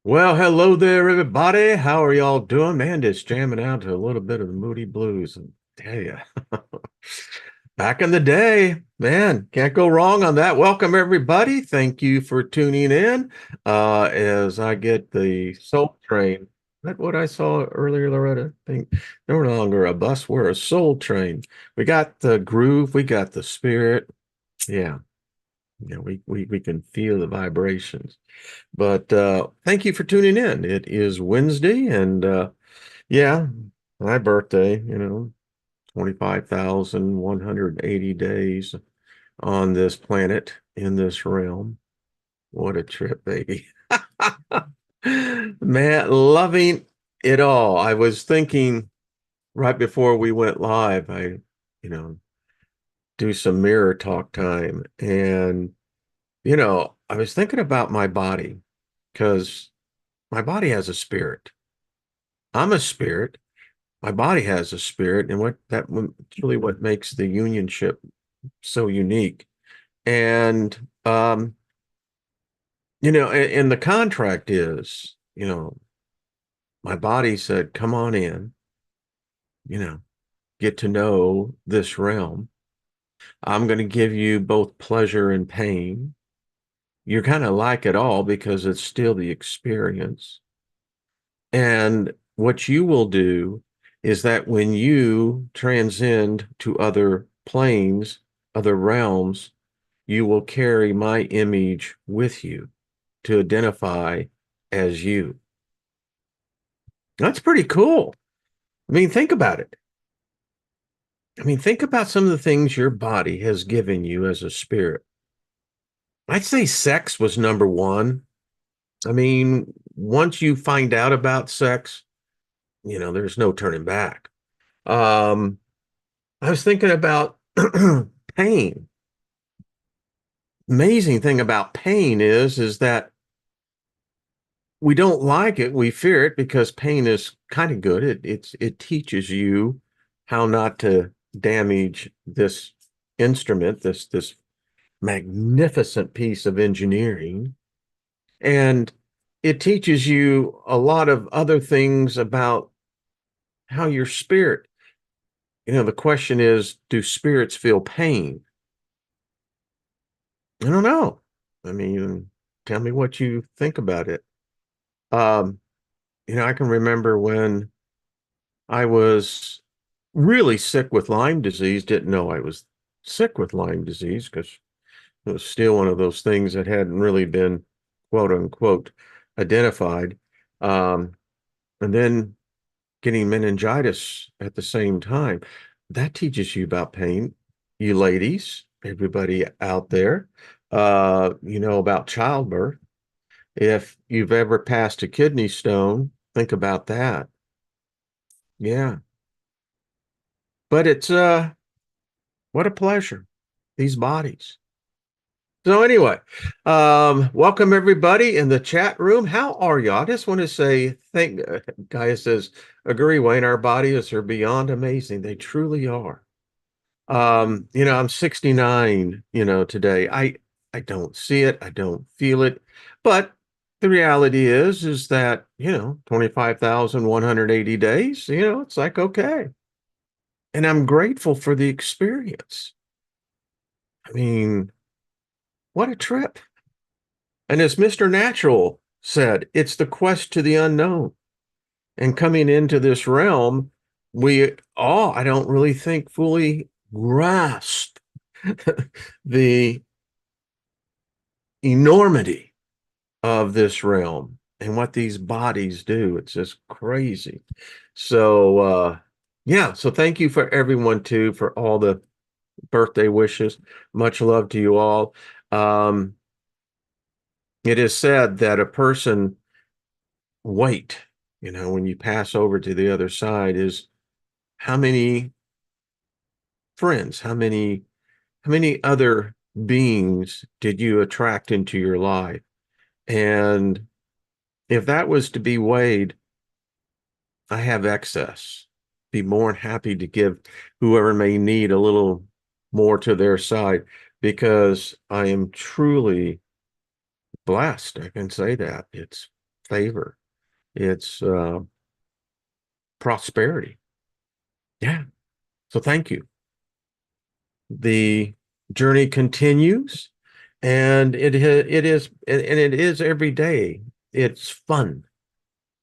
Well, hello there, everybody. How are y'all doing? Man, just jamming out to a little bit of the Moody Blues. And tell ya, back in the day, man, can't go wrong on that. Welcome, everybody. Thank you for tuning in as I get the Soul Train. That what I saw earlier, Loretta? I think no longer a bus, we're a soul train. We got the groove, we got the spirit. Yeah, yeah, we can feel the vibrations. But thank you for tuning in. It is Wednesday, and yeah, my birthday, 25,180 days on this planet in this realm. What a trip, baby. Man, loving it all. I was thinking right before we went live, you know, do some mirror talk time. And, I was thinking about my body because my body has a spirit. I'm a spirit. My body has a spirit, and it's really what makes the unionship so unique. And and the contract is, my body said, "Come on in, you know, get to know this realm. I'm going to give you both pleasure and pain. You're kind of like it all because it's still the experience." And what you will do is that when you transcend to other planes, other realms, you will carry my image with you to identify as you. That's pretty cool. I mean, think about it. I mean, think about some of the things your body has given you as a spirit. I'd say sex was number one. I mean, once you find out about sex, there's no turning back. Um, I was thinking about pain. Amazing thing about pain is that we don't like it, we fear it because pain is kind of good. It teaches you how not to damage this instrument, this magnificent piece of engineering. And it teaches you a lot of other things about how your spirit, the question is, do spirits feel pain? I don't know. I mean, tell me what you think about it. Um, I can remember when I was really sick with Lyme disease, didn't know I was sick with Lyme disease because it was still one of those things that hadn't really been quote unquote identified. Um, and then getting meningitis at the same time. That teaches you about pain, you ladies, everybody out there, about childbirth. If you've ever passed a kidney stone, think about that. Yeah. But it's what a pleasure, these bodies. So anyway, welcome everybody in the chat room. How are you? I just want to say thank guy says, agree, Wayne, our bodies are beyond amazing. They truly are. I'm 69, today. I don't see it, I don't feel it, but the reality is that, 25,180 days, it's like okay. And I'm grateful for the experience. I mean, what a trip. And as Mr. Natural said, it's the quest to the unknown. And coming into this realm, we all, I don't really think, fully grasp the enormity of this realm and what these bodies do. It's just crazy. So, yeah, so thank you for everyone too for all the birthday wishes. Much love to you all. Um, it is said that a person weight, when you pass over to the other side is how many friends, how many other beings did you attract into your life? And if that was to be weighed, I have excess. Be more than happy to give whoever may need a little more to their side because I am truly blessed. I can say that. It's favor. It's prosperity. Yeah. So thank you. The journey continues, and it is every day. It's fun.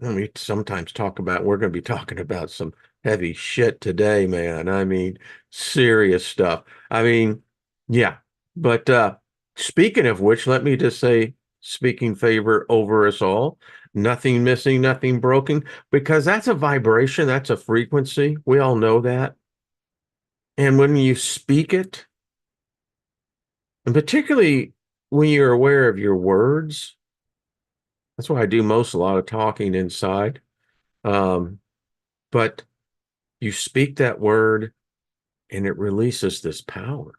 And we sometimes we're going to be talking about some heavy shit today, man. I mean, serious stuff. I mean, yeah. But speaking of which, let me just say, speaking favor over us all, nothing missing, nothing broken, because that's a vibration, that's a frequency. We all know that. And when you speak it, and particularly when you're aware of your words, that's why I do a lot of talking inside. Um, but you speak that word and it releases this power.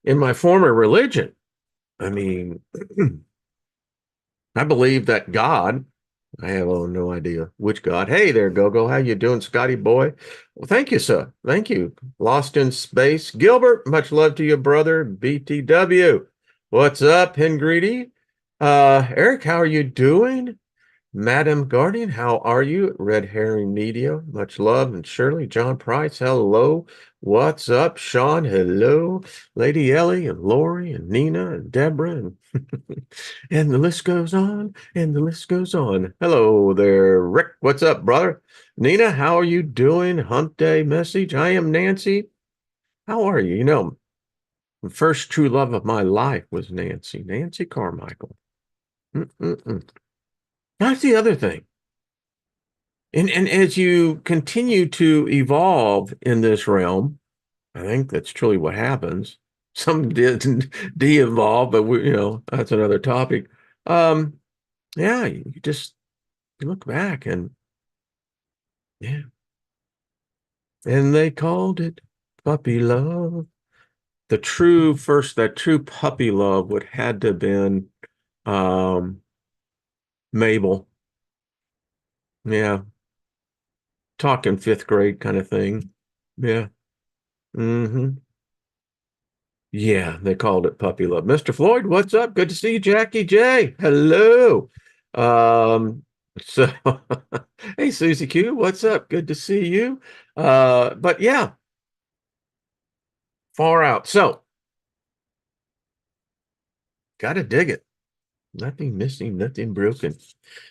In my former religion, I mean, I believe that God, I have no idea which God. Hey there, Go-Go. How you doing, Scotty boy? Well, thank you, sir. Thank you. Lost in Space. Gilbert, much love to you, brother. BTW. What's up, Hengreedy? Eric, how are you doing? Madam Guardian, how are you? Red Herring Media, much love. And Shirley, John Price, hello. What's up, Sean? Hello. Lady Ellie and Lori and Nina and Deborah and and the list goes on and the list goes on. Hello there, Rick. What's up, brother? Nina, how are you doing? Hump Day message. I am Nancy. How are you? You know, the first true love of my life was Nancy Carmichael. Mm-mm-mm. That's the other thing. And as you continue to evolve in this realm, I think that's truly what happens. Some didn't de-evolve, but that's another topic. Yeah, you look back and yeah, and they called it puppy love. That true puppy love would had to have been um Mabel. Yeah, talking fifth grade kind of thing. Yeah. Mm-hmm. Yeah, they called it puppy love. Mr. Floyd, what's up? Good to see you, Jackie J. Hello. So hey Susie Q, what's up? Good to see you. But yeah, far out. So gotta dig it. Nothing missing, nothing broken.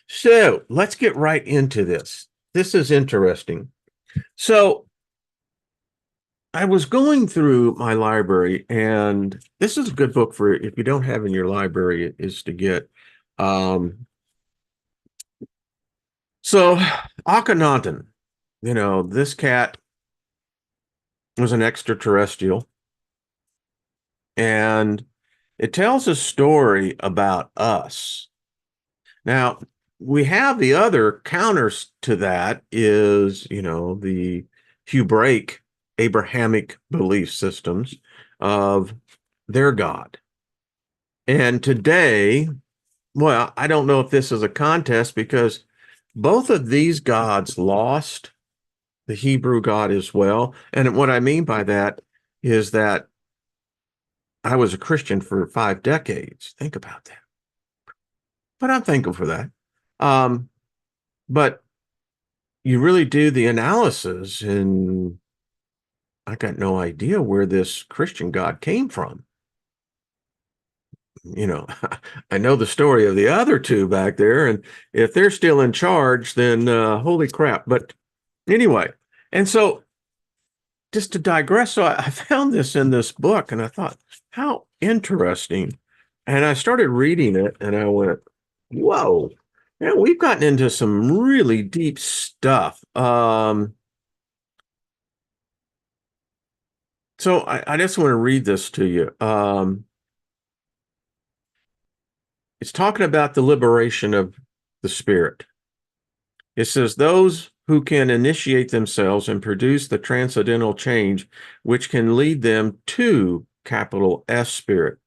So let's get right into this. This is interesting. So I was going through my library, and this is a good book for if you don't have in your library, is to get. So Akhenaten, this cat was an extraterrestrial, and it tells a story about us. Now, we have the other counters to that is, the Hebraic Abrahamic belief systems of their God. And today, well, I don't know if this is a contest because both of these gods lost the Hebrew God as well. And what I mean by that is that I was a Christian for 5 decades. Think about that. But I'm thankful for that. But you really do the analysis, and I got no idea where this Christian God came from. I know the story of the other two back there, and if they're still in charge, then holy crap. But anyway, and so just to digress, so I found this in this book, and I thought, how interesting. And I started reading it, and I went, whoa, man, we've gotten into some really deep stuff. So I just want to read this to you. It's talking about the liberation of the spirit. It says, those who can initiate themselves and produce the transcendental change, which can lead them to capital S spirit. It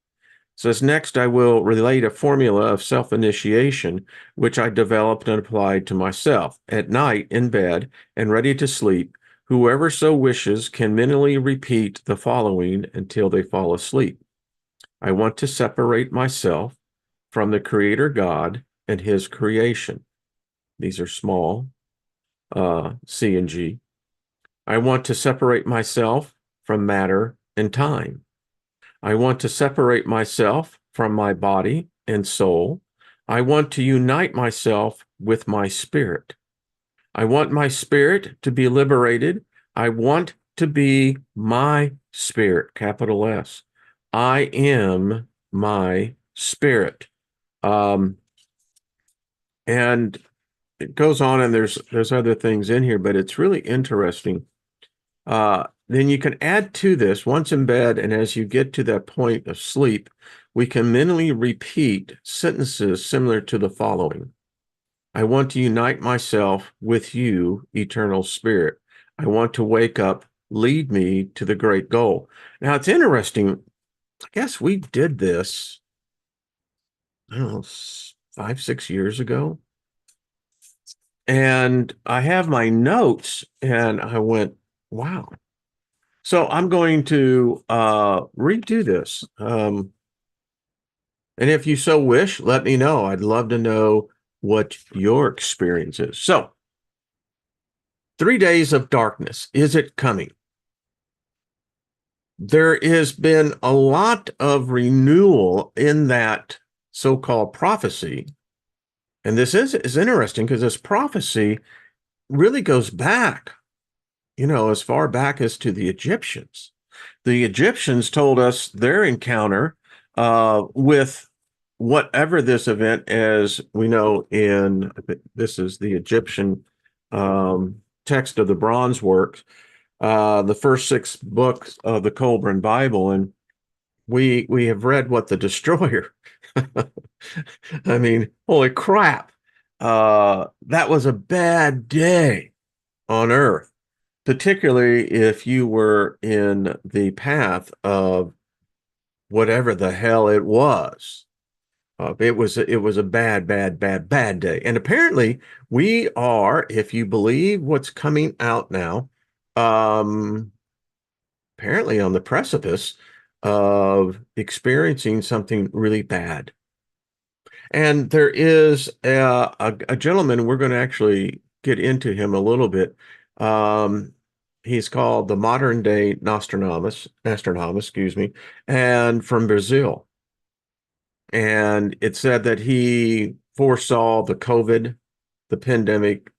says, next, I will relate a formula of self-initiation, which I developed and applied to myself. At night, in bed and ready to sleep, whoever so wishes can mentally repeat the following until they fall asleep. I want to separate myself from the Creator God and his creation. These are small, C and G. I want to separate myself from matter and time. I want to separate myself from my body and soul. I want to unite myself with my spirit. I want my spirit to be liberated. I want to be my spirit, capital S. I am my spirit. Um, and it goes on, and there's other things in here, but it's really interesting. Then you can add to this once in bed, and as you get to that point of sleep, we can mentally repeat sentences similar to the following. I want to unite myself with you, eternal spirit. I want to wake up, lead me to the great goal. Now, it's interesting. I guess we did this, I don't know, 5, 6 years ago. And I have my notes, and I went, wow. So I'm going to redo this. And if you so wish, let me know. I'd love to know what your experience is. So, 3 days of darkness. Is it coming? There has been a lot of renewal in that so-called prophecy. And this is interesting because this prophecy really goes back, as far back as to the Egyptians. The Egyptians told us their encounter with whatever this event, as we know this is the Egyptian text of the bronze work, the first 6 books of the Colburn Bible, and we have read what the destroyer. I mean, holy crap! That was a bad day on Earth, particularly if you were in the path of whatever the hell it was. It was a bad, bad, bad, bad day. And apparently we are, if you believe what's coming out now, um, apparently on the precipice of experiencing something really bad. And there is a gentleman, we're going to actually get into him a little bit. He's called the modern day Nostradamus, excuse me, and from Brazil. And it said that he foresaw the COVID, the pandemic,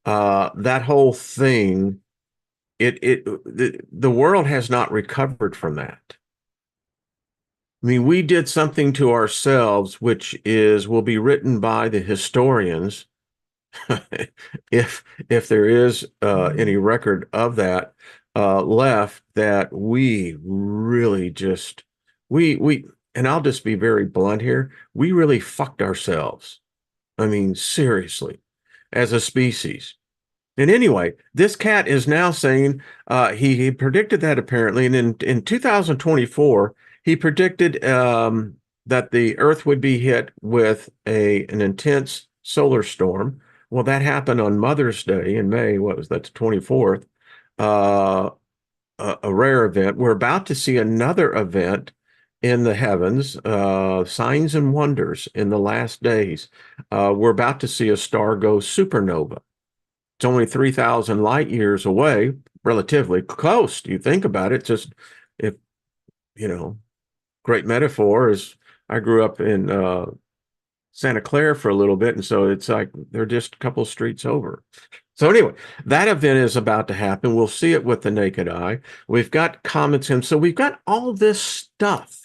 that whole thing. The world has not recovered from that. I mean, we did something to ourselves, which will be written by the historians, if there is any record of that left, that we really just we and I'll just be very blunt here, we really fucked ourselves. I mean, seriously, as a species. And anyway, this cat is now saying he predicted that apparently, and in 2024 he predicted that the Earth would be hit with an intense solar storm. Well, that happened on Mother's Day in May. What was that, the 24th? A rare event. We're about to see another event in the heavens, signs and wonders in the last days. We're about to see a star go supernova. It's only 3,000 light years away, relatively close. Do you think about it? Just if, great metaphor is I grew up in Santa Clara for a little bit. And so it's like they're just a couple streets over. So anyway, that event is about to happen. We'll see it with the naked eye. We've got comets in. So we've got all this stuff.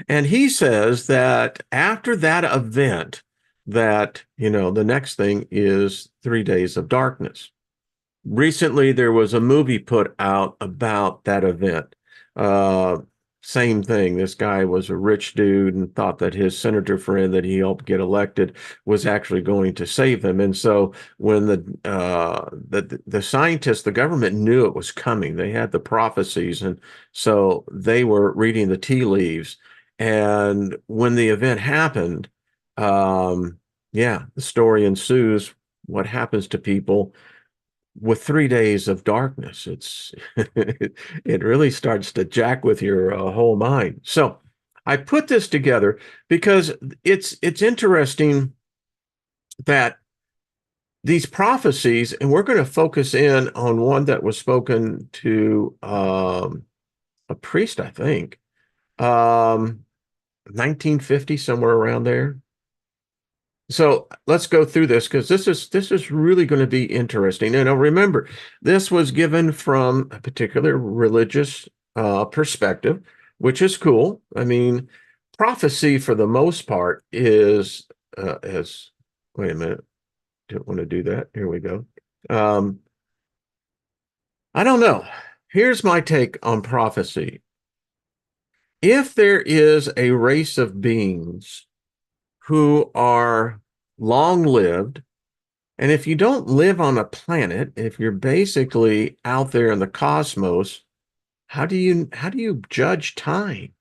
And he says that after that event, that, the next thing is 3 days of darkness. Recently, there was a movie put out about that event. Same thing. This guy was a rich dude and thought that his senator friend that he helped get elected was actually going to save him. And so when the scientists, the government knew it was coming, they had the prophecies, and so they were reading the tea leaves. And when the event happened, the story ensues. What happens to people with 3 days of darkness? It really starts to jack with your whole mind. So I put this together because it's interesting that these prophecies, and we're going to focus in on one that was spoken to a priest, I think, 1950, somewhere around there. So let's go through this because this is really going to be interesting. And now remember, this was given from a particular religious perspective, which is cool. I mean, prophecy for the most part is as wait a minute, didn't want to do that. Here we go. Um, I don't know. Here's my take on prophecy. If there is a race of beings who are long lived, and if you don't live on a planet, if you're basically out there in the cosmos, how do you judge time?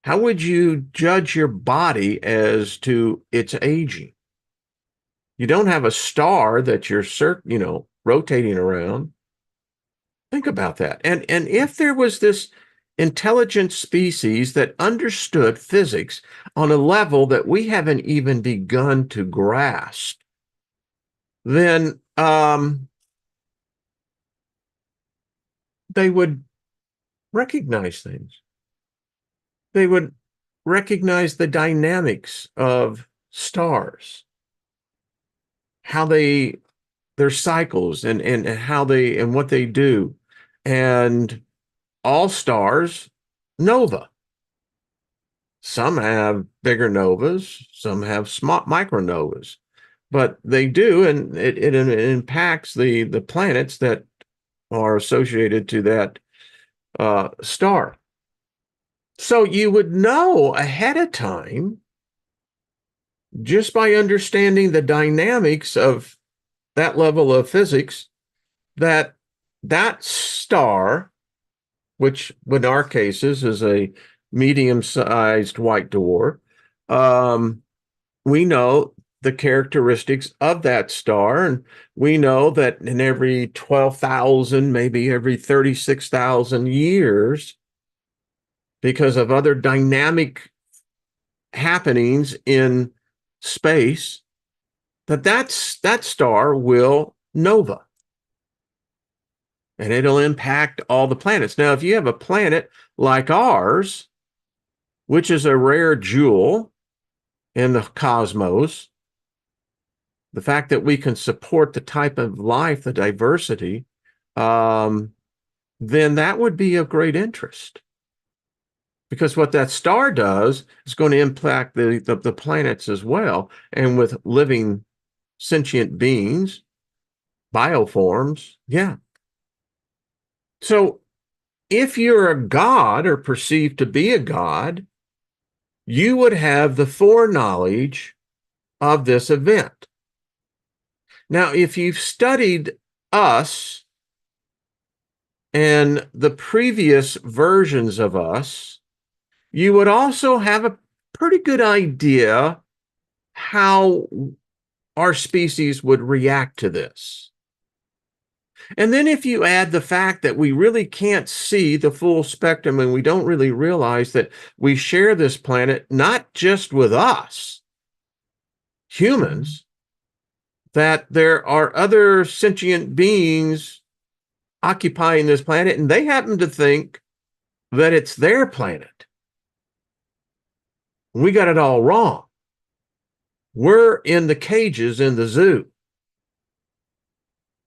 How would you judge your body as to its aging? You don't have a star that you're rotating around. Think about that. And if there was this intelligent species that understood physics on a level that we haven't even begun to grasp, then they would recognize things. They would recognize the dynamics of stars, how their cycles and how they and what they do. And all stars nova. Some have bigger novas, some have small micronovas, but they do, and it impacts the planets that are associated to that star. So you would know ahead of time, just by understanding the dynamics of that level of physics, that that star, which in our cases is a medium-sized white dwarf, we know the characteristics of that star, and we know that in every 12,000, maybe every 36,000 years, because of other dynamic happenings in space, that star will nova, and it'll impact all the planets. Now, if you have a planet like ours, which is a rare jewel in the cosmos, the fact that we can support the type of life, the diversity, then that would be of great interest. Because what that star does is going to impact the planets as well. And with living sentient beings, bioforms, yeah. So if you're a god or perceived to be a god, you would have the foreknowledge of this event. Now, if you've studied us and the previous versions of us, you would also have a pretty good idea how our species would react to this. And then if you add the fact that we really can't see the full spectrum and we don't really realize that we share this planet not just with us, humans, that there are other sentient beings occupying this planet, and they happen to think that it's their planet. We got it all wrong. We're in the cages in the zoo.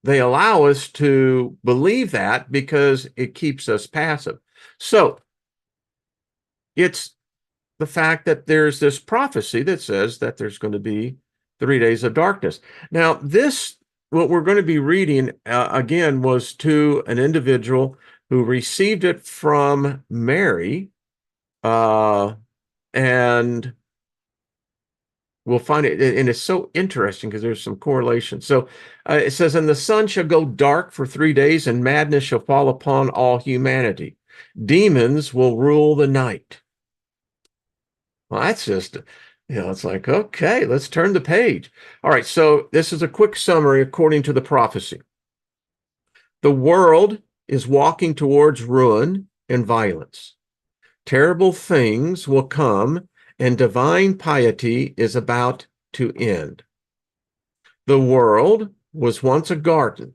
They allow us to believe that because it keeps us passive. So it's the fact that there's this prophecy that says that there's going to be 3 days of darkness. Now, what we're going to be reading, again, was to an individual who received it from Mary, and we'll find it, and it's so interesting because there's some correlation. So it says, and the sun shall go dark for 3 days, and madness shall fall upon all humanity. Demons will rule the night. Well, that's just, it's like, okay, let's turn the page. All right, so this is a quick summary according to the prophecy. The world is walking towards ruin and violence. Terrible things will come, and divine piety is about to end. The world was once a garden,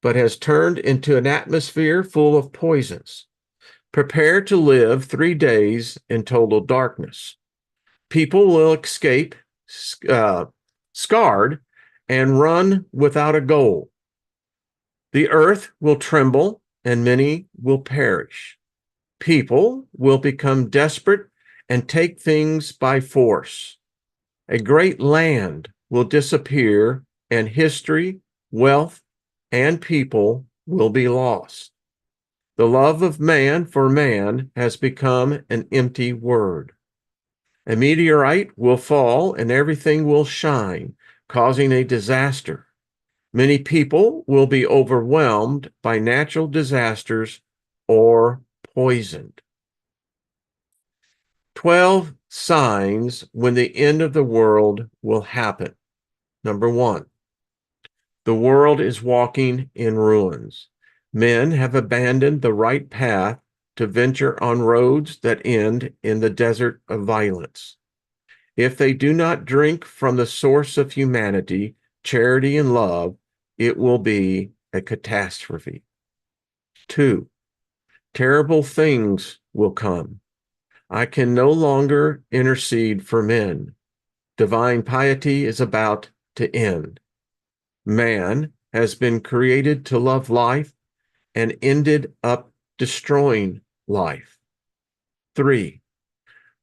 but has turned into an atmosphere full of poisons. Prepare to live 3 days in total darkness. People will escape uh, scarred and run without a goal. The earth will tremble and many will perish. People will become desperate and take things by force. A great land will disappear, and history, wealth, and people will be lost. The love of man for man has become an empty word. A meteorite will fall and everything will shine, causing a disaster. Many people will be overwhelmed by natural disasters or poisoned. 12 signs when the end of the world will happen. Number 1, the world is walking in ruins. Men have abandoned the right path to venture on roads that end in the desert of violence. If they do not drink from the source of humanity, charity, and love, it will be a catastrophe. 2, terrible things will come. I can no longer intercede for men. Divine piety is about to end. Man has been created to love life and ended up destroying life. 3,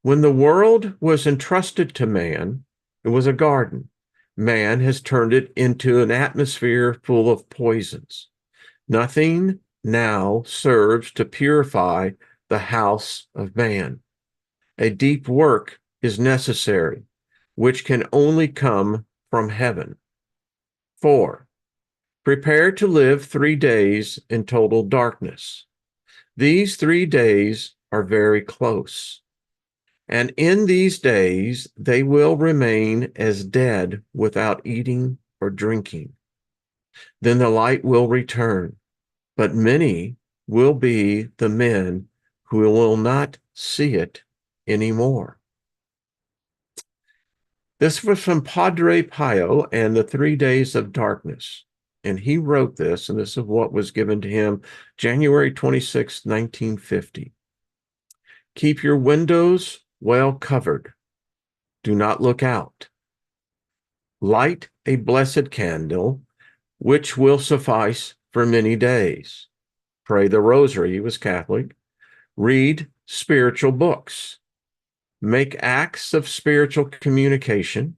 when the world was entrusted to man, it was a garden. Man has turned it into an atmosphere full of poisons. Nothing now serves to purify the house of man. A deep work is necessary, which can only come from heaven. 4, prepare to live 3 days in total darkness. These 3 days are very close. And in these days, they will remain as dead without eating or drinking. Then the light will return, but many will be the men who will not see it anymore. This was from Padre Pio and the 3 Days of Darkness. And he wrote this, and this is what was given to him January 26, 1950. Keep your windows well covered. Do not look out. Light a blessed candle, which will suffice for many days. Pray the rosary. He was Catholic. Read spiritual books. Make acts of spiritual communication.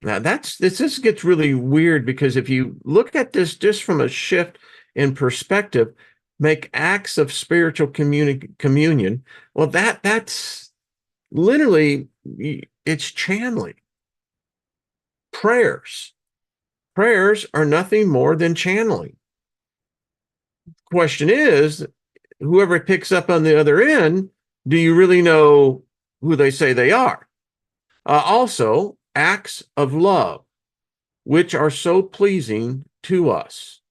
Now this gets really weird, because if you look at this just from a shift in perspective, make acts of spiritual communion. Well, that's literally, it's channeling. Prayers are nothing more than channeling. Question is, whoever picks up on the other end, do you really know who they say they are? Also, acts of love, which are so pleasing to us.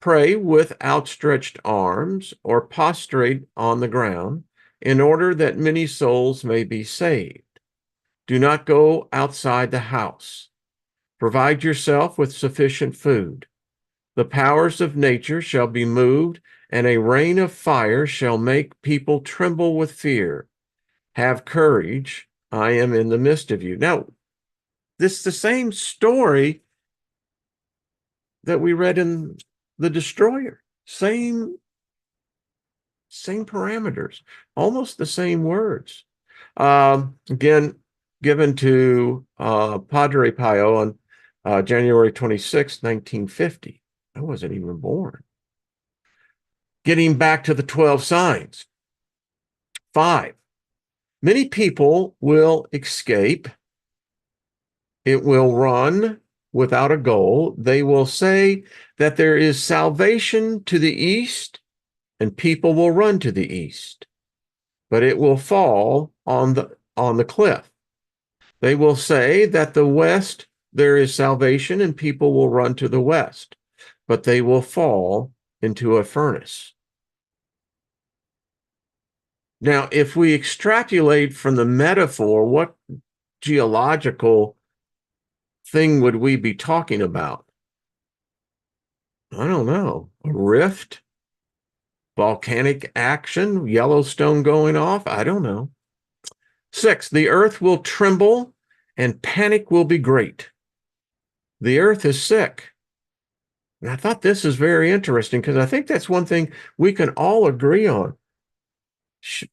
Pray with outstretched arms or prostrate on the ground in order that many souls may be saved. Do not go outside the house. Provide yourself with sufficient food. The powers of nature shall be moved, and a rain of fire shall make people tremble with fear. Have courage. I am in the midst of you. Now, this is the same story that we read in The Destroyer. Same parameters, almost the same words. Again, given to Padre Pio on January 26, 1950. I wasn't even born. Getting back to the 12 signs. 5, many people will escape. It will run without a goal. They will say that there is salvation to the east, and people will run to the east, but it will fall on the cliff. They will say that the west there is salvation, and people will run to the west, but they will fall into a furnace. Now, if we extrapolate from the metaphor, what geological thing would we be talking about? I don't know. A rift? Volcanic action? Yellowstone going off? I don't know. 6, the earth will tremble and panic will be great. The earth is sick. And I thought this is very interesting because I think that's one thing we can all agree on.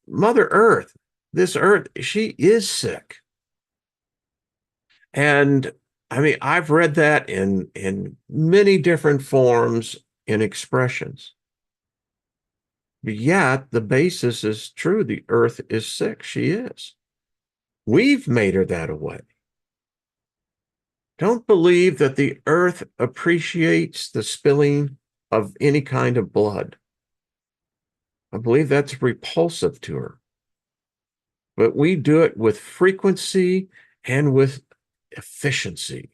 Mother Earth, this earth, she is sick. And I mean, I've read that in many different forms and expressions. But yet the basis is true. The earth is sick. She is. We've made her that way. Don't believe that the earth appreciates the spilling of any kind of blood. I believe that's repulsive to her. But we do it with frequency and with efficiency.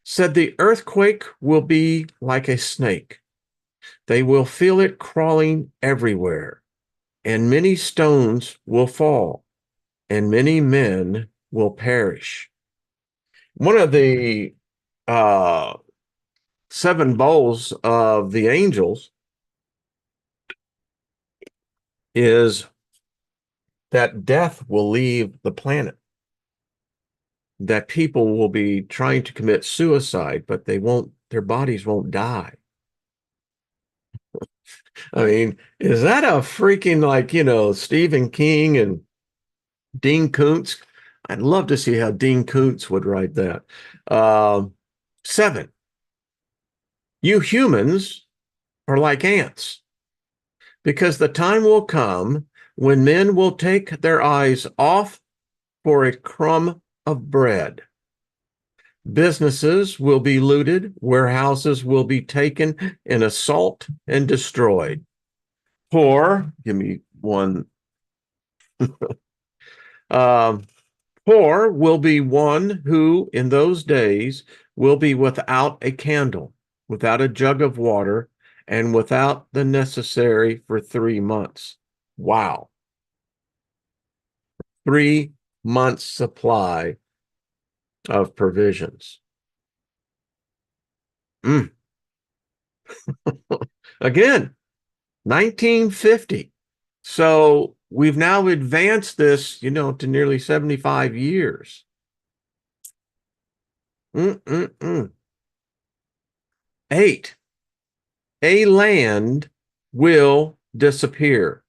Said the earthquake will be like a snake. They will feel it crawling everywhere, and many stones will fall, and many men will perish. One of the 7 bowls of the angels is that death will leave the planet, that people will be trying to commit suicide, but they won't, their bodies won't die. I mean, is that a freaking, like, Stephen King and Dean Koontz? I'd love to see how Dean Koontz would write that. 7, you humans are like ants, because the time will come when men will take their eyes off for a crumb of bread. Businesses will be looted, warehouses will be taken in assault and destroyed. Poor, give me one. Poor will be one who in those days will be without a candle, without a jug of water, and without the necessary for 3 months. Wow. 3 months supply of provisions. Again, 1950. So we've now advanced this, to nearly 75 years. 8, a land will disappear,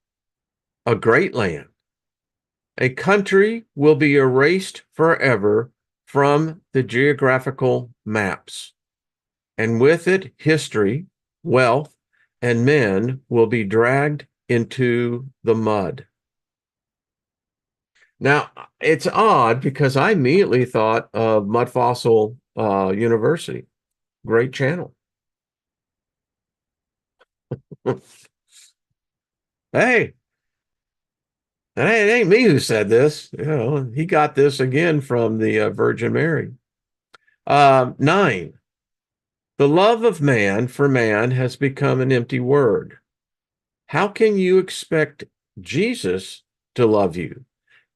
a great land. A country will be erased forever from the geographical maps, and with it, history, wealth, and men will be dragged into the mud. Now, it's odd because I immediately thought of Mud Fossil University. Great channel. Hey, it ain't me who said this. He got this again from the Virgin Mary. 9, the love of man for man has become an empty word. How can you expect Jesus to love you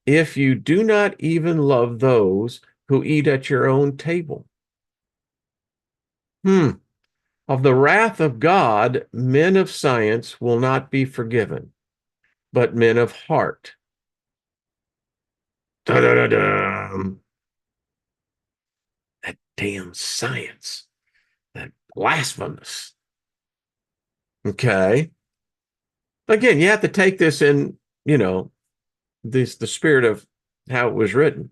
if you do not even love those who eat at your own table? Of the wrath of God, men of science will not be forgiven, but men of heart. Da-da-da-da. That damn science. That blasphemous. Okay. Again, you have to take this in, the spirit of how it was written.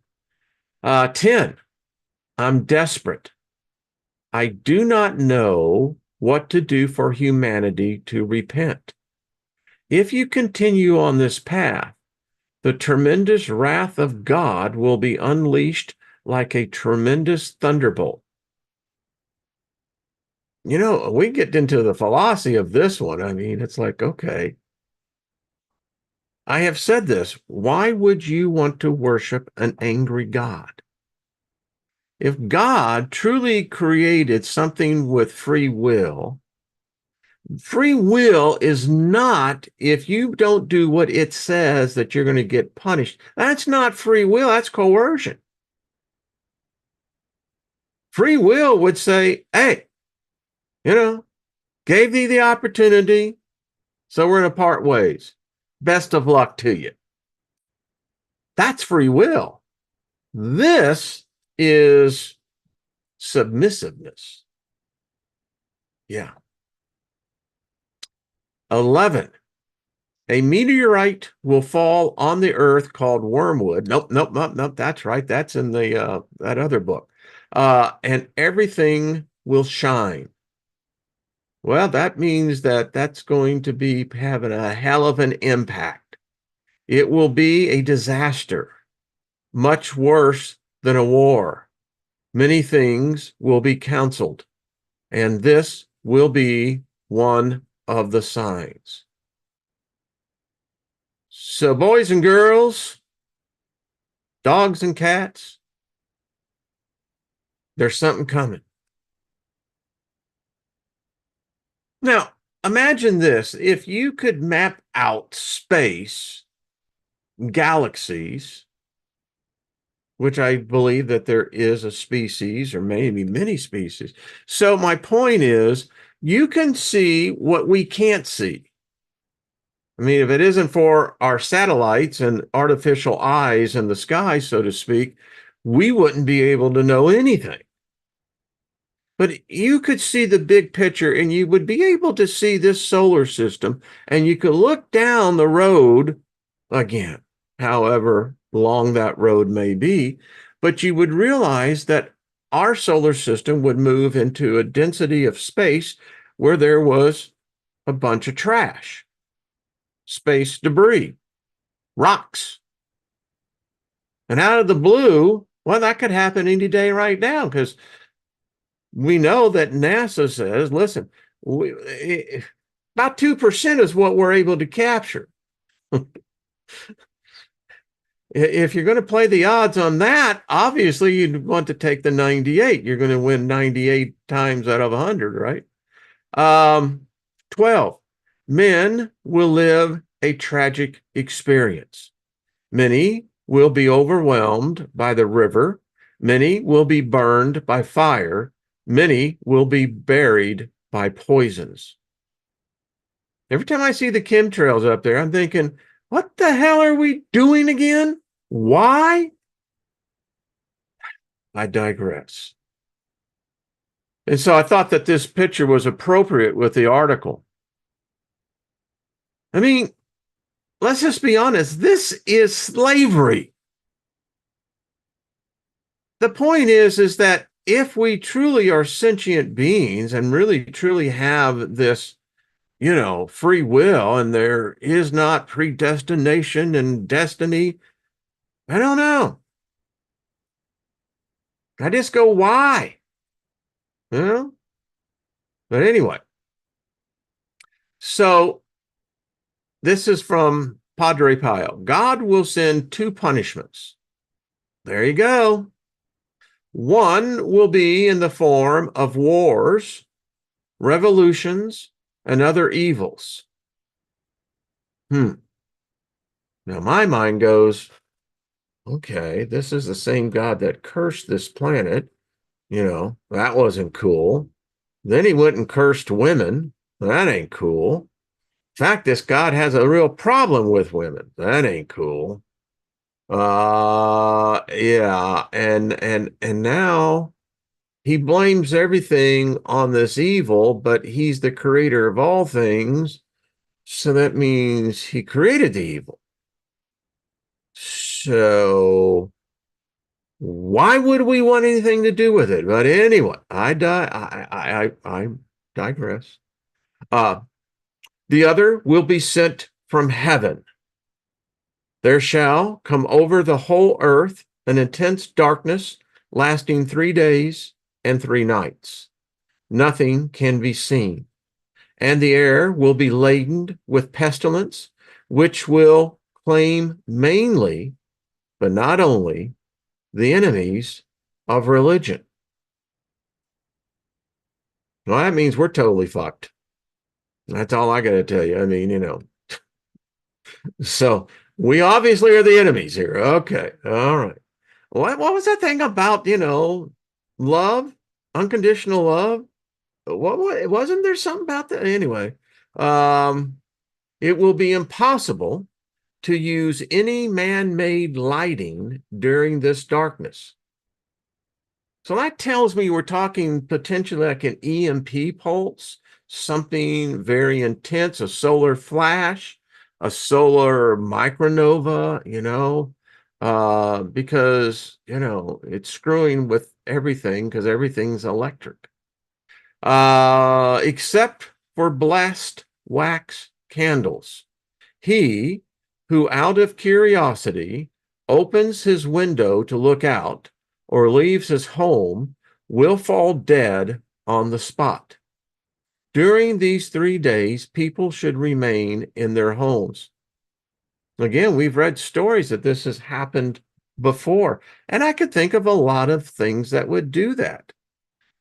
10, I'm desperate. I do not know what to do for humanity to repent. If you continue on this path, the tremendous wrath of God will be unleashed like a tremendous thunderbolt. We get into the philosophy of this one. I mean, it's like, okay, I have said this. Why would you want to worship an angry God? If God truly created something with free will is not, if you don't do what it says, that you're going to get punished. That's not free will. That's coercion. Free will would say, hey, you know, gave thee the opportunity, so we're going to part ways. Best of luck to you. That's free will. This is submissiveness. Yeah. 11. A meteorite will fall on the earth called wormwood. Nope. That's right. That's in the that other book. And everything will shine. Well, that means that that's going to be having a hell of an impact. It will be a disaster, much worse than a war. Many things will be canceled, and this will be one of the signs. So, boys and girls, dogs and cats, there's something coming. Now, imagine this. If you could map out space, galaxies, which I believe that there is a species or maybe many species. So my point is, you can see what we can't see. I mean, if it isn't for our satellites and artificial eyes in the sky, so to speak, we wouldn't be able to know anything. But you could see the big picture and you would be able to see this solar system and you could look down the road again, however long that road may be, but you would realize that our solar system would move into a density of space where there was a bunch of trash, space debris, rocks. And out of the blue, well, that could happen any day right now because we know that NASA says, listen, about 2% is what we're able to capture. If you're going to play the odds on that, obviously you'd want to take the 98. You're going to win 98 times out of 100, right? 12. Men will live a tragic experience. Many will be overwhelmed by the river. Many will be burned by fire. Many will be buried by poisons. Every time I see the chemtrails up there, I'm thinking, what the hell are we doing again? Why? I digress. And so I thought that this picture was appropriate with the article. I mean, let's just be honest. This is slavery. The point is that if we truly are sentient beings and really truly have this, free will, and there is not predestination and destiny, I don't know. I just go, why? But anyway, so this is from Padre Pio. God will send two punishments. There you go. One will be in the form of wars, revolutions, and other evils. Now my mind goes, okay, this is the same God that cursed this planet. That wasn't cool. Then he went and cursed women. That ain't cool. In fact, this God has a real problem with women. That ain't cool. Yeah, and now he blames everything on this evil, but he's the creator of all things. So that means he created the evil. So why would we want anything to do with it? But anyway, I digress. The other will be sent from heaven. There shall come over the whole earth an intense darkness lasting 3 days and 3 nights. Nothing can be seen. And the air will be laden with pestilence, which will claim mainly, but not only, the enemies of religion. Well, that means we're totally fucked. That's all I got to tell you. I mean, so we obviously are the enemies here. Okay. All right. What was that thing about, love? unconditional love. What wasn't there something about that? Anyway, um, it will be impossible to use any man-made lighting during this darkness. So that tells me we're talking potentially like an EMP pulse, something very intense, a solar flash, a solar micronova, because, it's screwing with everything because everything's electric. Except for blessed wax candles. He who out of curiosity opens his window to look out or leaves his home will fall dead on the spot. During these 3 days, people should remain in their homes. Again, we've read stories that this has happened before, and I could think of a lot of things that would do that.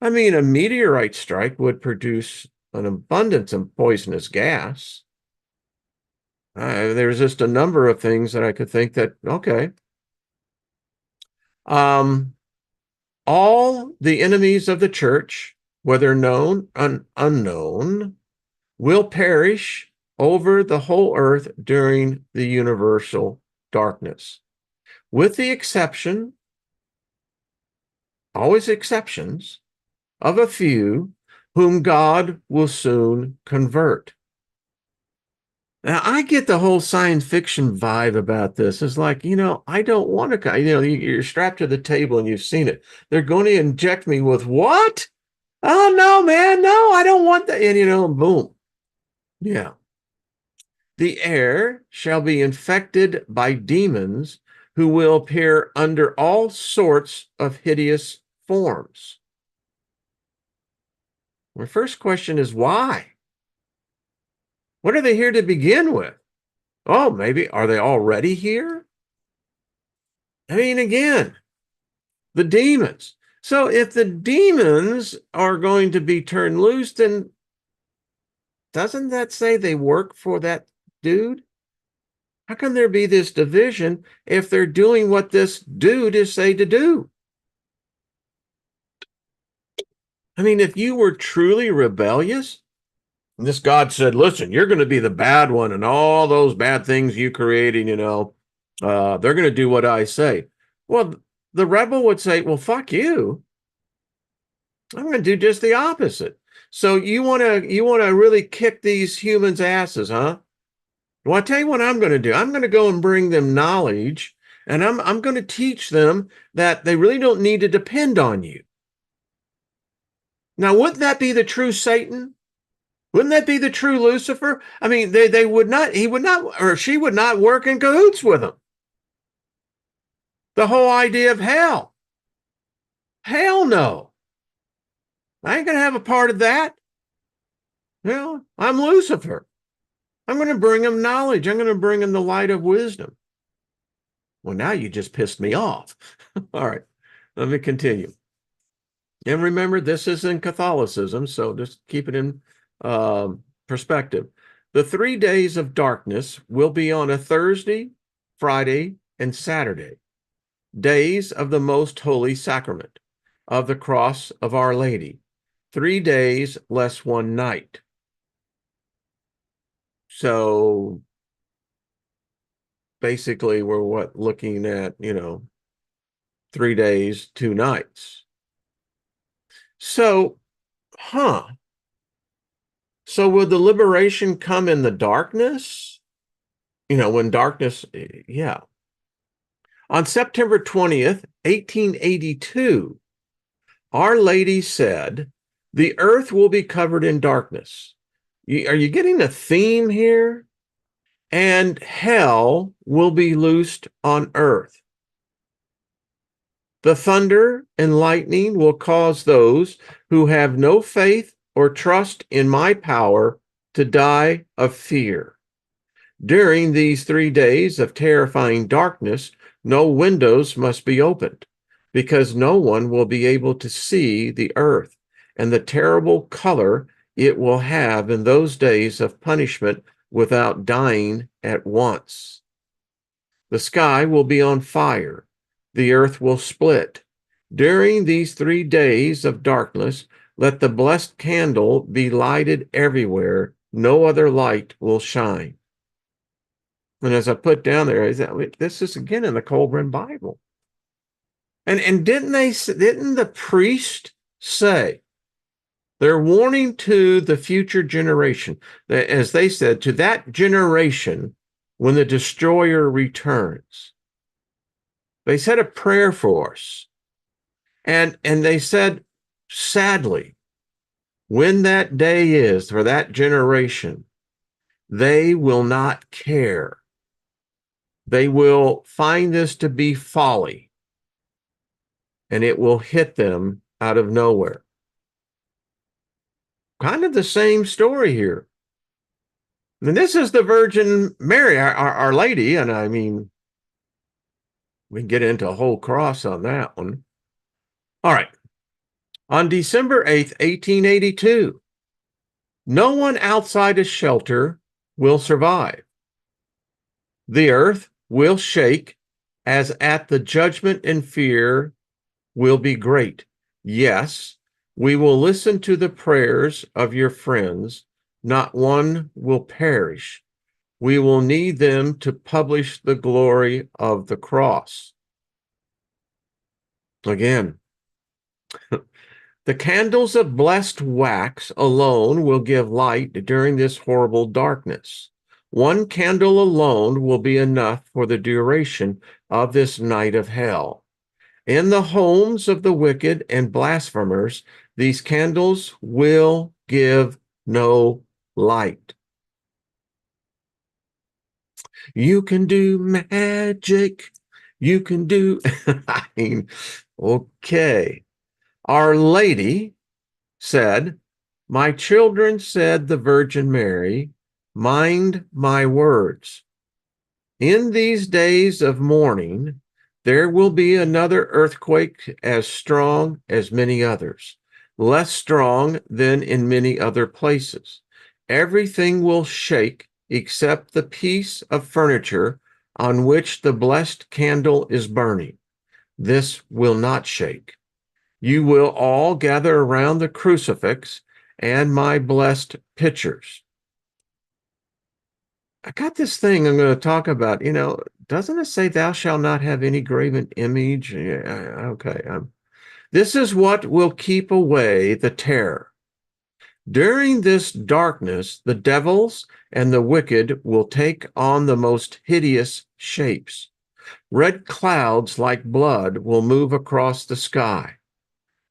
I mean, a meteorite strike would produce an abundance of poisonous gas. There's just a number of things that I could think that, okay. All the enemies of the church, whether known or unknown, will perish over the whole earth during the universal darkness, with the exception, always exceptions, of a few whom God will soon convert. Now, I get the whole science fiction vibe about this. It's like, I don't want to, you're strapped to the table and you've seen it. They're going to inject me with what? Oh, no, man, no, I don't want that. And, boom. Yeah. The air shall be infected by demons who will appear under all sorts of hideous forms. My first question is why? What are they here to begin with? Oh, maybe, are they already here? I mean, again, the demons. So if the demons are going to be turned loose, then doesn't that say they work for that dude? How can there be this division if they're doing what this dude is said to do? I mean, if you were truly rebellious, and this God said, listen, you're going to be the bad one and all those bad things you created, they're going to do what I say. Well, the rebel would say, well, fuck you. I'm going to do just the opposite. So you want to really kick these humans' asses, huh? Well, I tell you what I'm going to do. I'm going to go and bring them knowledge, and I'm going to teach them that they really don't need to depend on you. Now, wouldn't that be the true Satan? Wouldn't that be the true Lucifer? I mean, they would not, he would not, or she would not work in cahoots with him. The whole idea of hell. Hell no. I ain't going to have a part of that. I'm Lucifer. I'm going to bring him knowledge. I'm going to bring him the light of wisdom. Well, now you just pissed me off. All right, let me continue. And remember, this is in Catholicism, so just keep it in perspective. The 3 days of darkness will be on a Thursday, Friday, and Saturday, days of the most holy sacrament of the cross of Our Lady. 3 days less 1 night. So basically, we're looking at, 3 days, 2 nights. So, So will the liberation come in the darkness? When darkness, yeah. On September 20th, 1882, Our Lady said, the earth will be covered in darkness. Are you getting a theme here? And hell will be loosed on earth. The thunder and lightning will cause those who have no faith or trust in my power to die of fear. During these 3 days of terrifying darkness, no windows must be opened, because no one will be able to see the earth and the terrible color it will have in those days of punishment without dying at once. The sky will be on fire, the earth will split, During these 3 days of darkness, let the blessed candle be lighted everywhere. No other light will shine. And as I put down there, is that this is again in the Colburn Bible. And didn't the priest say, they're warning to the future generation, as they said, to that generation when the destroyer returns. They said a prayer for us. And they said, sadly, when that day is for that generation, they will not care. They will find this to be folly, and it will hit them out of nowhere. Kind of the same story here. And this is the Virgin Mary, our Lady, and I mean, we can get into a whole cross on that one. All right. On December 8th, 1882, no one outside a shelter will survive. The earth will shake as at the judgment, and fear will be great. Yes, we will listen to the prayers of your friends. Not one will perish. We will need them to publish the glory of the cross. Again, the candles of blessed wax alone will give light during this horrible darkness. One candle alone will be enough for the duration of this night of hell. In the homes of the wicked and blasphemers, these candles will give no light. You can do magic. You can do, I mean, okay. Our Lady said, my children, said the Virgin Mary, mind my words. In these days of mourning, there will be another earthquake as strong as many others, less strong than in many other places. Everything will shake except the piece of furniture on which the blessed candle is burning. This will not shake. You will all gather around the crucifix and my blessed pictures. I got this thing I'm going to talk about. Doesn't it say thou shalt not have any graven image? Yeah, okay. This is what will keep away the terror. During this darkness, the devils and the wicked will take on the most hideous shapes. Red clouds like blood will move across the sky.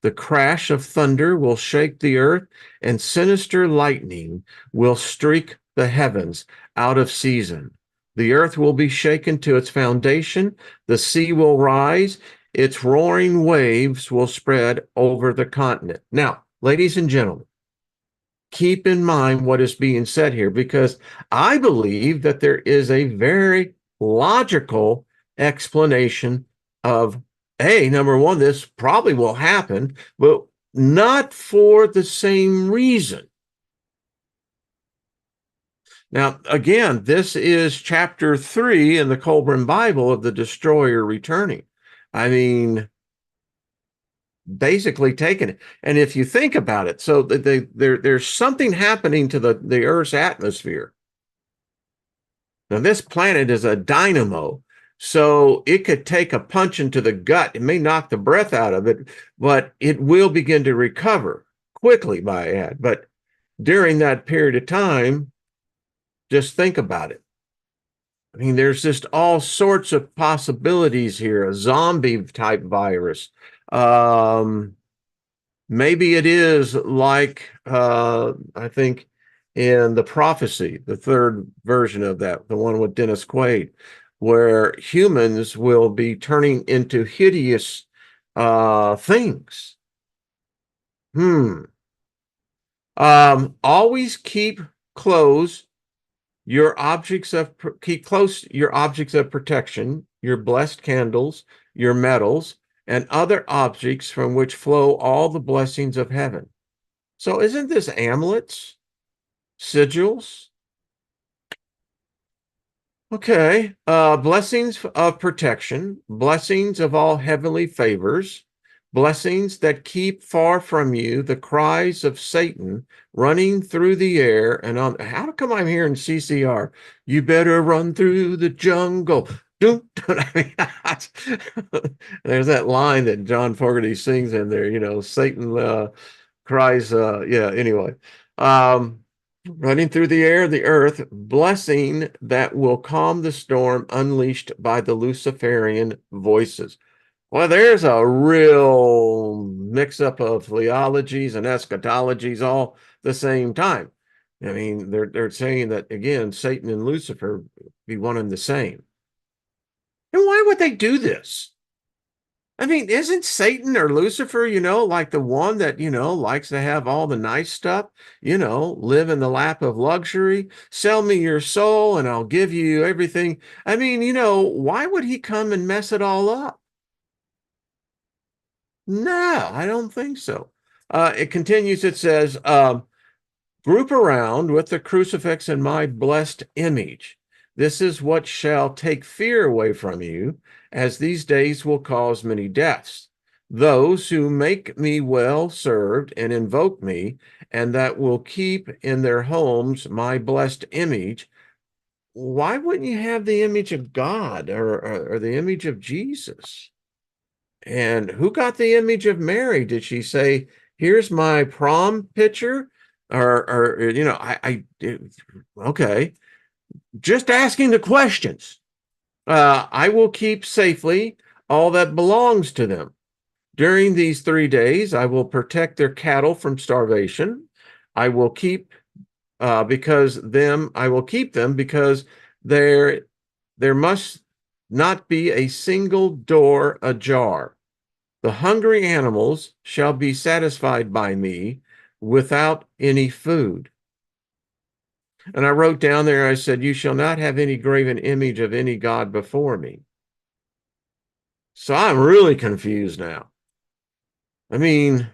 The crash of thunder will shake the earth, and sinister lightning will streak the heavens out of season. The earth will be shaken to its foundation. The sea will rise. Its roaring waves will spread over the continent. Now, ladies and gentlemen, keep in mind what is being said here, because I believe that there is a very logical explanation of, number one, this probably will happen, but not for the same reason. Now, again, this is chapter 3 in the Colburn Bible of the destroyer returning. I mean, basically taken it. And if you think about it, so there's something happening to the Earth's atmosphere. Now, this planet is a dynamo, so it could take a punch into the gut. It may knock the breath out of it, but it will begin to recover quickly, by add. But during that period of time, just think about it. I mean, there's just all sorts of possibilities here. A zombie type virus. Maybe it is like, I think in the Prophecy, the third version of that, the one with Dennis Quaid, where humans will be turning into hideous things. Always keep close your objects of protection, your blessed candles, your medals, and other objects from which flow all the blessings of heaven. So isn't this amulets, sigils? Okay, blessings of protection, blessings of all heavenly favors, blessings that keep far from you the cries of Satan running through the air and on. How come I'm hearing CCR? You better run through the jungle. There's that line that John Fogerty sings in there, Satan cries, anyway. Running through the air, the earth, blessing that will calm the storm unleashed by the Luciferian voices. Well, there's a real mix-up of theologies and eschatologies all the same time. I mean, they're saying that, again, Satan and Lucifer be one and the same. And why would they do this? I mean, isn't Satan or Lucifer, like the one that, likes to have all the nice stuff, live in the lap of luxury, sell me your soul and I'll give you everything. I mean, why would he come and mess it all up? No, I don't think so. It continues, it says, group around with the crucifix and my blessed image. This is what shall take fear away from you, as these days will cause many deaths. Those who make me well served and invoke me, and that will keep in their homes my blessed image. Why wouldn't you have the image of God or the image of Jesus? And who got the image of Mary? Did she say, here's my prom picture? Or okay. Just asking the questions. I will keep safely all that belongs to them. During these 3 days, I will protect their cattle from starvation. I will keep I will keep them because there must not be a single door ajar. The hungry animals shall be satisfied by me without any food. And I wrote down there, I said, you shall not have any graven image of any god before me. So I'm really confused now. I mean,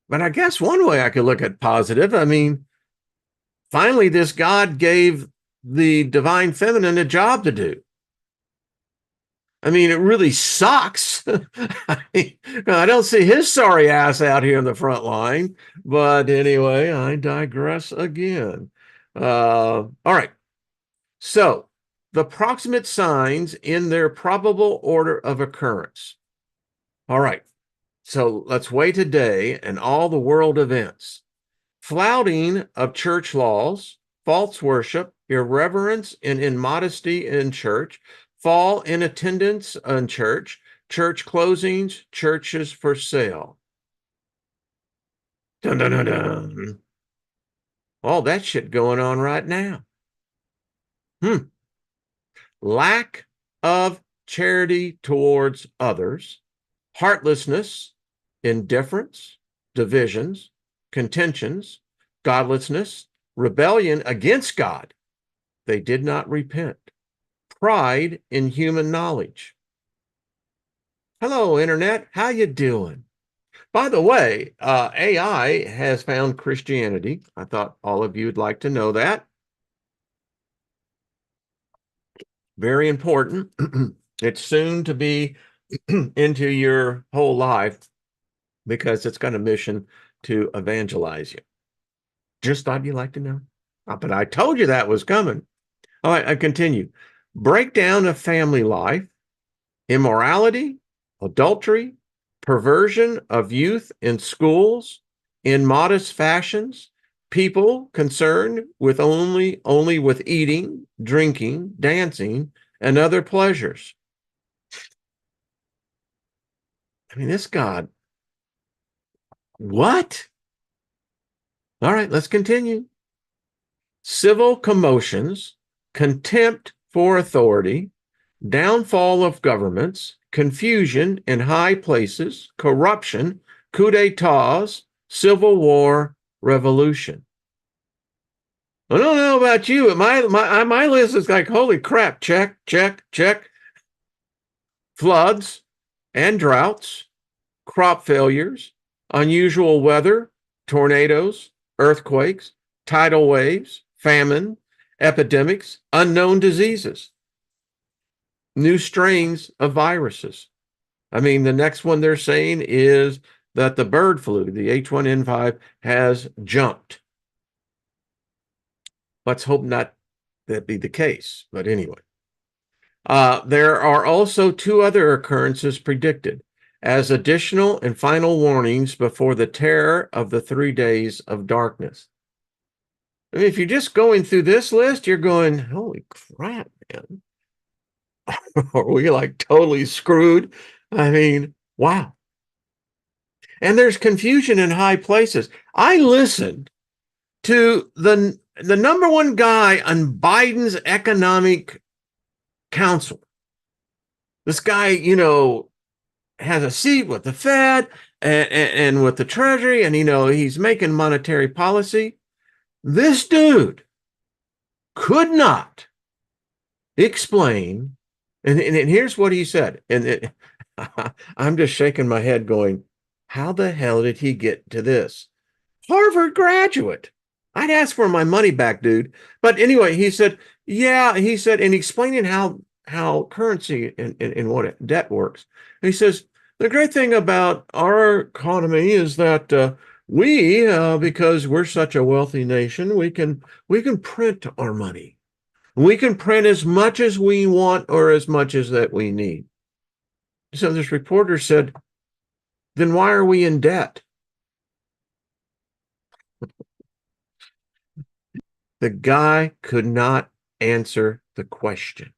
but I guess one way I could look at positive, I mean, finally, this God gave the divine feminine a job to do. I mean, it really sucks. I don't see his sorry ass out here in the front line. But anyway, I digress again. All right. So the proximate signs in their probable order of occurrence. All right. So let's weigh today and all the world events. Flouting of church laws, false worship, irreverence and immodesty in church, fall in attendance on church, church closings, churches for sale. Dun, dun, dun, dun. All that shit going on right now. Lack of charity towards others, heartlessness, indifference, divisions, contentions, godlessness, rebellion against God. They did not repent. Pride in human knowledge. Hello, Internet. How you doing? By the way, AI has found Christianity. I thought all of you would like to know that. Very important. It's soon to be into your whole life because it's got a mission to evangelize you. Just thought you'd like to know. But I told you that was coming. All right, I continue. Breakdown of family life, immorality, adultery, perversion of youth in schools, immodest fashions, people concerned with only with eating, drinking, dancing, and other pleasures. I mean, this God, what? All right, let's continue. Civil commotions, contempt for authority, downfall of governments, confusion in high places, corruption, coup d'etats, civil war, revolution. I don't know about you, but my list is like, holy crap, check, check, check. Floods and droughts, crop failures, unusual weather, tornadoes, earthquakes, tidal waves, famine, epidemics, unknown diseases, new strains of viruses. I mean, the next one they're saying is that the bird flu, the H1N5, has jumped. Let's hope not that be the case. But anyway, there are also two other occurrences predicted as additional and final warnings before the terror of the 3 days of darkness. I mean, if you're just going through this list, you're going, holy crap, man. Are we like totally screwed? I mean, wow. And there's confusion in high places. I listened to the number one guy on Biden's economic council. This guy, has a seat with the Fed and with the Treasury, and he's making monetary policy. This dude could not explain, and here's what he said, I'm just shaking my head going, how the hell did he get to this? Harvard graduate. I'd ask for my money back, dude. But anyway, he said, in explaining how currency and what debt works, he says, the great thing about our economy is that because we're such a wealthy nation, we can print our money. We can print as much as we want or as much as that we need. So this reporter said, then why are we in debt? The guy could not answer the question.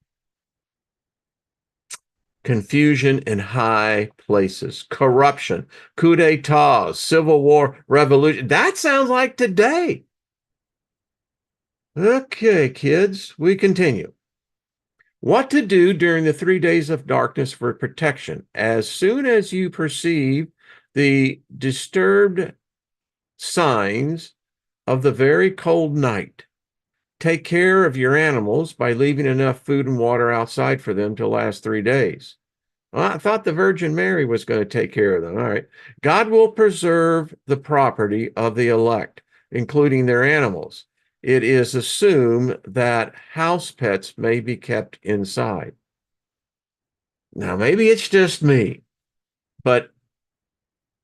Confusion in high places, corruption, coup d'etats, civil war, revolution. That sounds like today. Okay, kids, we continue. What to do during the 3 days of darkness for protection. As soon as you perceive the disturbed signs of the very cold night, take care of your animals by leaving enough food and water outside for them to last 3 days. Well, I thought the Virgin Mary was going to take care of them. All right. God will preserve the property of the elect, including their animals. It is assumed that house pets may be kept inside. Now, maybe it's just me, but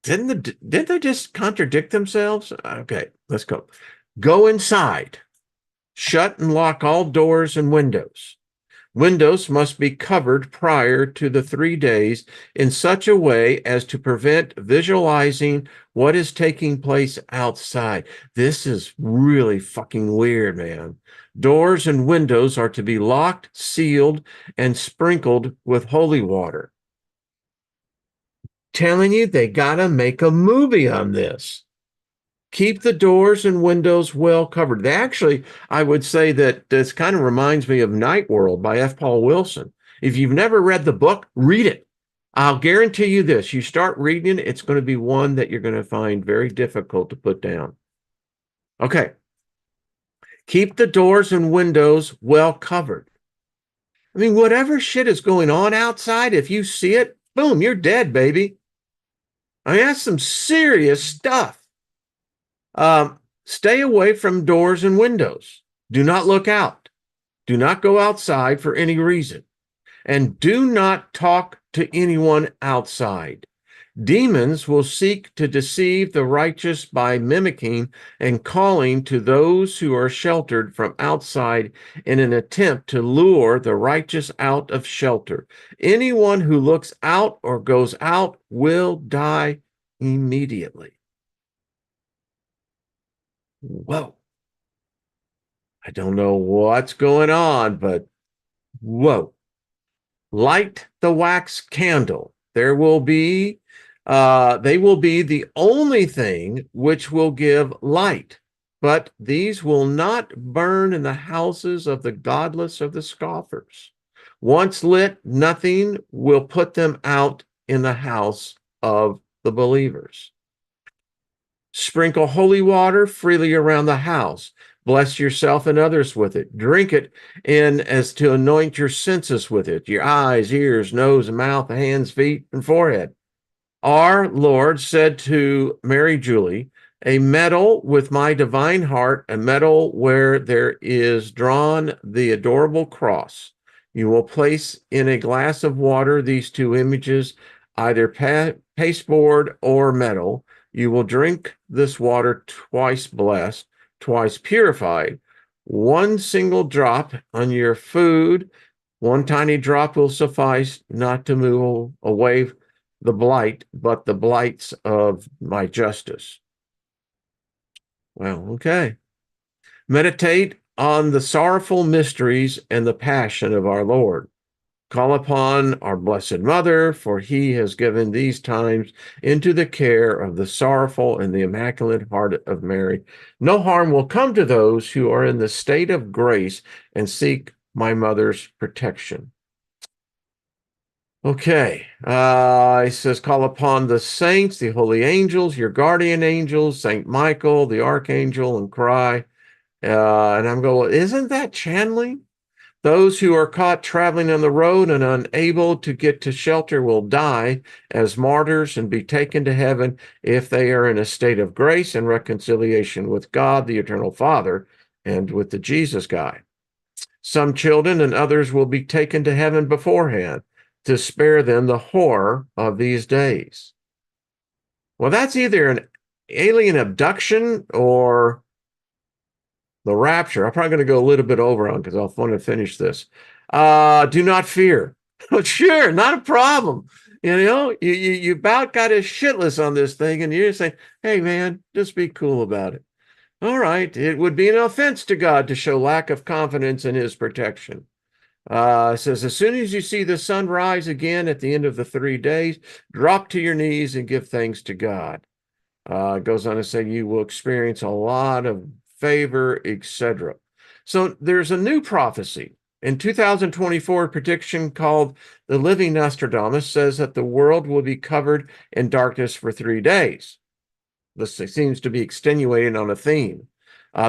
didn't they just contradict themselves? Okay, let's go. Go inside. Shut and lock all doors and windows. Windows must be covered prior to the 3 days in such a way as to prevent visualizing what is taking place outside. This is really fucking weird, man. Doors and windows are to be locked, sealed, and sprinkled with holy water. Telling you, they gotta make a movie on this. Keep the doors and windows well covered. Actually, I would say that this kind of reminds me of Night World by F. Paul Wilson. If you've never read the book, read it. I'll guarantee you this. You start reading it, it's going to be one that you're going to find very difficult to put down. Okay. Keep the doors and windows well covered. I mean, whatever shit is going on outside, if you see it, boom, you're dead, baby. I mean, that's some serious stuff. Stay away from doors and windows. Do not look out. Do not go outside for any reason. And do not talk to anyone outside. Demons will seek to deceive the righteous by mimicking and calling to those who are sheltered from outside in an attempt to lure the righteous out of shelter. Anyone who looks out or goes out will die immediately. Whoa. I don't know what's going on, but whoa. Light the wax candle. They will be the only thing which will give light, but these will not burn in the houses of the godless or the scoffers. Once lit, nothing will put them out in the house of the believers. Sprinkle holy water freely around the house. Bless yourself and others with it. Drink it in as to anoint your senses with it, your eyes, ears, nose, mouth, hands, feet, and forehead. Our Lord said to Mary Julie, a medal with my divine heart, a medal where there is drawn the adorable cross. You will place in a glass of water these two images. either pasteboard or metal. You will drink this water twice blessed, twice purified. One single drop on your food, one tiny drop will suffice not to move away the blight, but the blights of my justice. Well, okay. Meditate on the sorrowful mysteries and the passion of our Lord. Call upon our Blessed Mother, for he has given these times into the care of the sorrowful and the Immaculate Heart of Mary. No harm will come to those who are in the state of grace and seek my mother's protection. Okay, it says, call upon the saints, the holy angels, your guardian angels, Saint Michael, the archangel, and cry. And I'm going, isn't that channeling? Those who are caught traveling on the road and unable to get to shelter will die as martyrs and be taken to heaven if they are in a state of grace and reconciliation with God, the Eternal Father, and with the Jesus guy. Some children and others will be taken to heaven beforehand to spare them the horror of these days. Well, that's either an alien abduction or the rapture. I'm probably going to go a little bit over on because I'll want to finish this. Do not fear. Sure, not a problem. You about got us shitless on this thing, and you're just saying, hey, man, just be cool about it. All right, it would be an offense to God to show lack of confidence in his protection. It says, as soon as you see the sun rise again at the end of the 3 days, drop to your knees and give thanks to God. It goes on to say you will experience a lot of favor, etc. So there's a new prophecy. In 2024, a prediction called the Living Nostradamus says that the world will be covered in darkness for 3 days. This seems to be extenuating on a theme.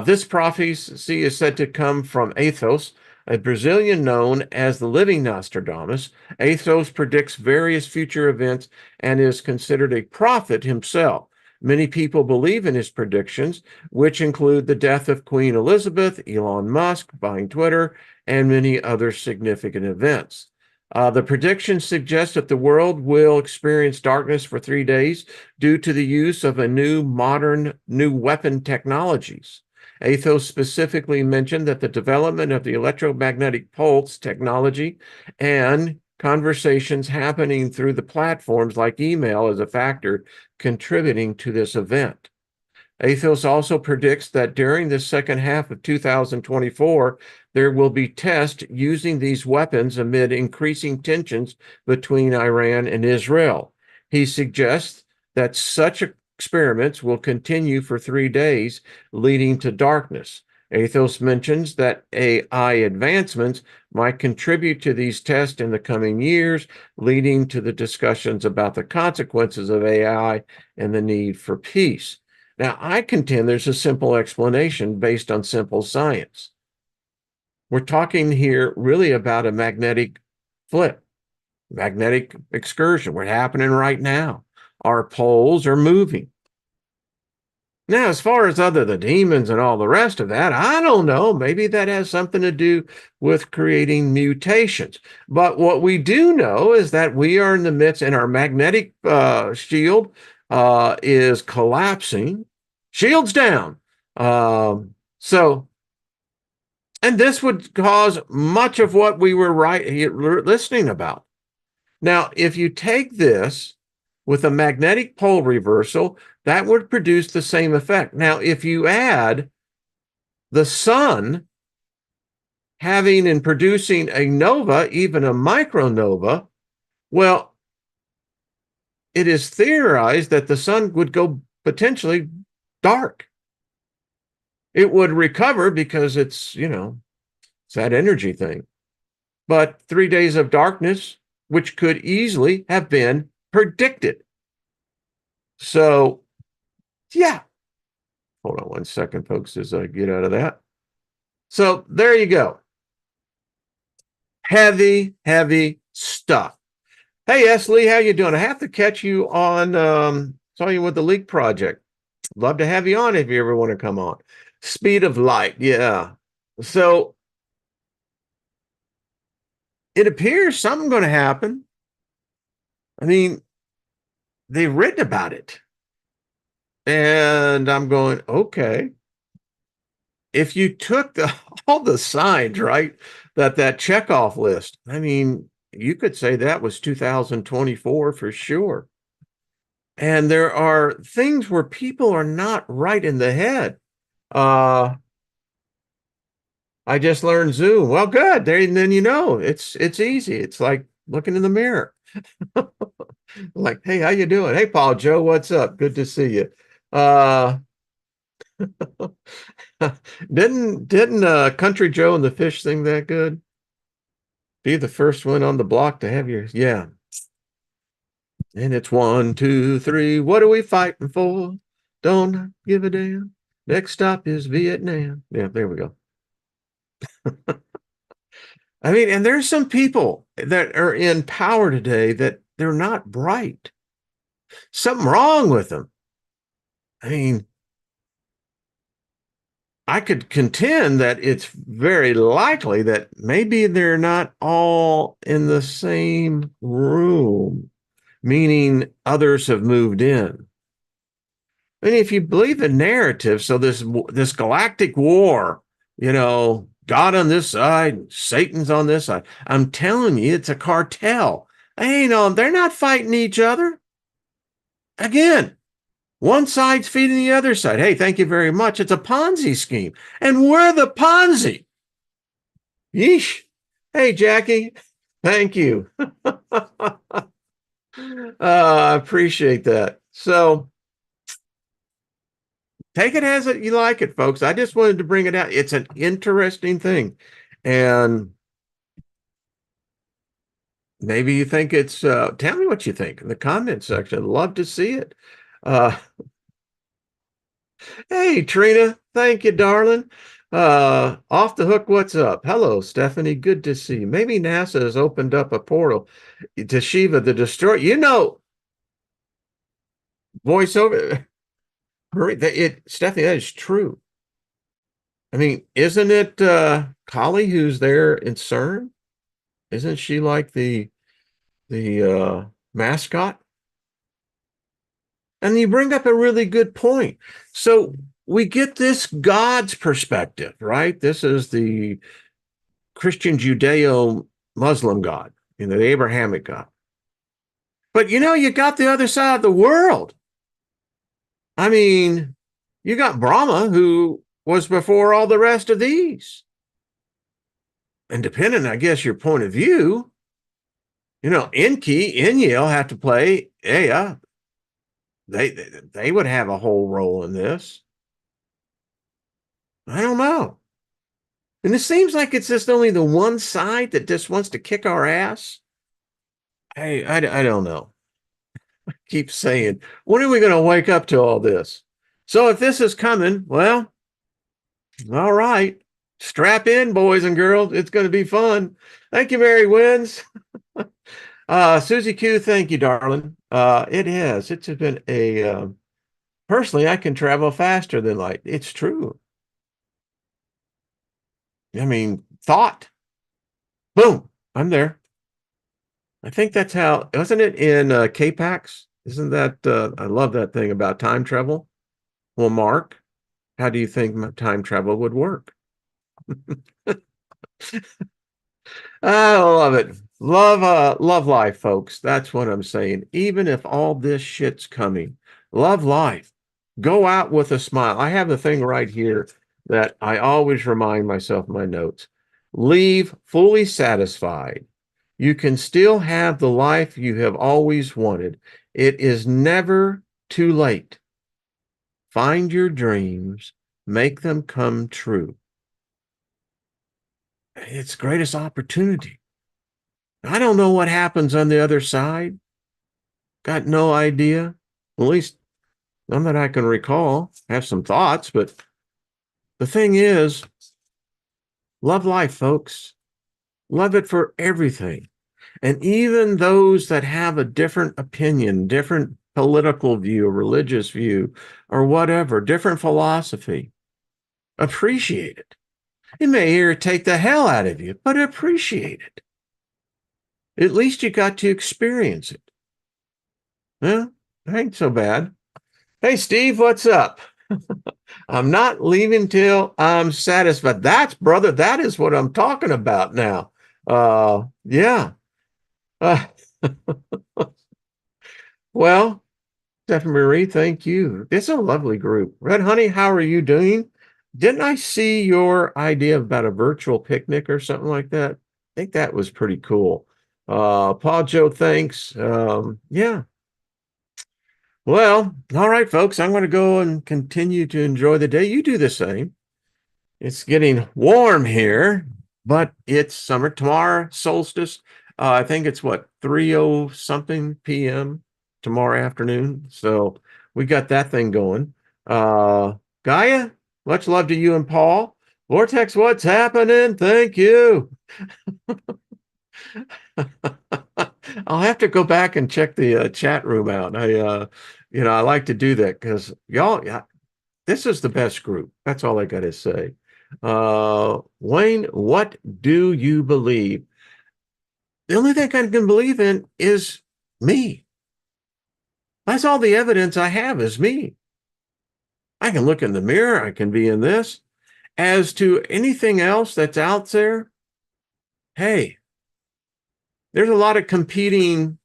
This prophecy is said to come from Athos, a Brazilian known as the Living Nostradamus. Athos predicts various future events and is considered a prophet himself. Many people believe in his predictions, which include the death of Queen Elizabeth, Elon Musk buying Twitter, and many other significant events. The predictions suggest that the world will experience darkness for 3 days due to the use of a new weapon technologies. Athos specifically mentioned that the development of the electromagnetic pulse technology and conversations happening through the platforms like email is a factor contributing to this event. Athos also predicts that during the second half of 2024, there will be tests using these weapons amid increasing tensions between Iran and Israel. He suggests that such experiments will continue for 3 days, leading to darkness. Athos mentions that AI advancements might contribute to these tests in the coming years, leading to the discussions about the consequences of AI and the need for peace. Now, I contend there's a simple explanation based on simple science. We're talking here really about a magnetic flip, magnetic excursion. What's happening right now? Our poles are moving. Now, as far as the demons and all the rest of that, I don't know. Maybe that has something to do with creating mutations. But what we do know is that we are in the midst, and our magnetic shield is collapsing. Shield's down. And this would cause much of what we were listening about. Now, if you take this with a magnetic pole reversal, that would produce the same effect. Now, if you add the sun having and producing a nova, even a micronova, well, it is theorized that the sun would go potentially dark. It would recover because it's that energy thing. But 3 days of darkness, which could easily have been predicted. So, yeah. Hold on 1 second, folks, as I get out of that. So there you go. Heavy, heavy stuff. Hey, S. Lee, how you doing? I have to catch you on, saw you with the Leak Project. Love to have you on if you ever want to come on. Speed of light, yeah. So it appears something's going to happen. I mean, they've written about it. And I'm going, okay, if you took all the signs, right, that checkoff list, I mean, you could say that was 2024 for sure. And there are things where people are not right in the head. Uh, I just learned Zoom. Well, good. There, and then it's easy. It's like looking in the mirror. Like, hey, how you doing? Hey, Paul Joe, what's up? Good to see you. Uh, didn't Country Joe and the Fish sing that good? Be the first one on the block to have your yeah. And it's 1, 2, 3. What are we fighting for? Don't give a damn. Next stop is Vietnam. Yeah, there we go. I mean, and there's some people that are in power today that they're not bright. Something wrong with them. I mean, I could contend that it's very likely that maybe they're not all in the same room, meaning others have moved in. I mean, if you believe the narrative, so this galactic war, God on this side, Satan's on this side. I'm telling you, it's a cartel. They're not fighting each other. Again, one side's feeding the other side. Hey, thank you very much. It's a Ponzi scheme. And we're the Ponzi. Yeesh. Hey, Jackie. Thank you. I appreciate that. So take it as you like it, folks. I just wanted to bring it out. It's an interesting thing. And maybe you think it's, tell me what you think in the comment section. I'd love to see it. Hey, Trina. Thank you, darling. Off the hook, what's up? Hello, Stephanie. Good to see you. Maybe NASA has opened up a portal to Shiva the Destroyer. Voiceover. Stephanie, that is true. I mean, isn't it Kali who's there in CERN? Isn't she like the mascot? And you bring up a really good point. So we get this God's perspective, right? This is the Christian Judeo-Muslim God, the Abrahamic God. But you got the other side of the world. I mean, you got Brahma, who was before all the rest of these. And depending, I guess, your point of view, Enki, Enlil have to play. Yeah, they would have a whole role in this. I don't know. And it seems like it's just only the one side that just wants to kick our ass. Hey, I don't know. I keep saying, when are we going to wake up to all this? So if this is coming, well, all right. Strap in, boys and girls. It's going to be fun. Thank you, Mary Wins. Susie Q, thank you, darling. It has. It's been personally, I can travel faster than light. It's true. I mean, thought. Boom, I'm there. I think that's how, wasn't it in K-Pax? Isn't that, I love that thing about time travel. Well, Mark, how do you think time travel would work? I love it. Love life, folks. That's what I'm saying. Even if all this shit's coming, love life. Go out with a smile. I have the thing right here that I always remind myself in my notes. Leave fully satisfied. You can still have the life you have always wanted. It is never too late. Find your dreams, make them come true. It's the greatest opportunity. I don't know what happens on the other side. Got no idea. At least none that I can recall. I have some thoughts, but the thing is, love life, folks. Love it for everything. And even those that have a different opinion, different political view, religious view, or whatever, different philosophy, appreciate it. It may irritate the hell out of you, but appreciate it. At least you got to experience it. Huh? Ain't so bad. Hey, Steve, what's up? I'm not leaving till I'm satisfied. That's, brother, that is what I'm talking about now. Yeah. Uh, well, Stephanie Marie, thank you. It's a lovely group. Red Honey, how are you doing? Didn't I see your idea about a virtual picnic or something like that? I think that was pretty cool. Paul Joe, thanks. Yeah. Well, all right, folks, I'm going to go and continue to enjoy the day. You do the same. It's getting warm here, but it's summer. Tomorrow, solstice. I think it's what, 3:00 something p.m. tomorrow afternoon. So we got that thing going. Gaia, much love to you and Paul. Vortex, what's happening? Thank you. I'll have to go back and check the chat room out. I like to do that because y'all, yeah, this is the best group. That's all I got to say. Wayne, what do you believe? The only thing I can believe in is me. That's all the evidence I have is me. I can look in the mirror. I can be in this. As to anything else that's out there, hey, there's a lot of competing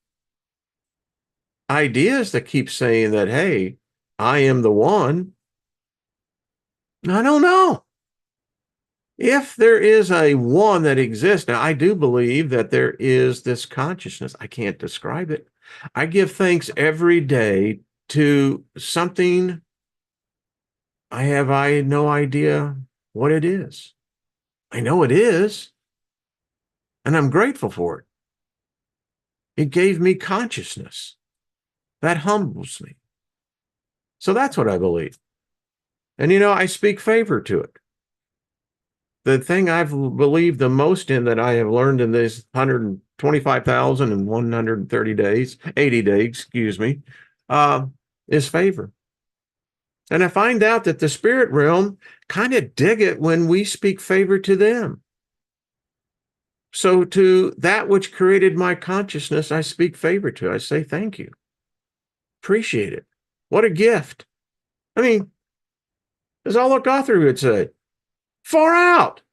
ideas that keep saying that, hey, I am the one. I don't know. If there is a one that exists, now I do believe that there is this consciousness. I can't describe it. I give thanks every day to something I no idea what it is. I know it is, and I'm grateful for it. It gave me consciousness. That humbles me. So that's what I believe. And I speak favor to it. The thing I've believed the most in that I have learned in this 125,130 days, 80 days, excuse me, is favor. And I find out that the spirit realm kind of dig it when we speak favor to them. So to that which created my consciousness, I speak favor to. I say thank you. Appreciate it. What a gift. I mean, as all Guthrie would say, far out.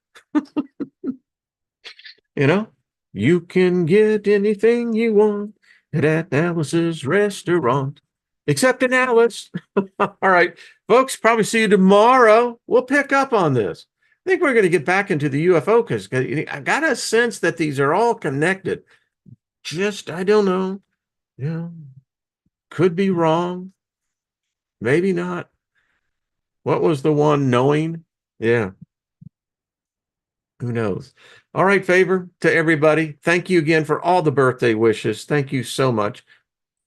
You know, you can get anything you want at Alice's restaurant, except in Alice. All right, folks, probably see you tomorrow. We'll pick up on this. I think we're going to get back into the UFO because I got a sense that these are all connected. Just, I don't know. Could be wrong. Maybe not. What was the one knowing? Yeah. Who knows? All right, favor to everybody. Thank you again for all the birthday wishes. Thank you so much.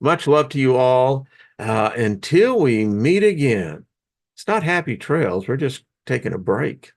Much love to you all. Until we meet again, it's not happy trails. We're just taking a break.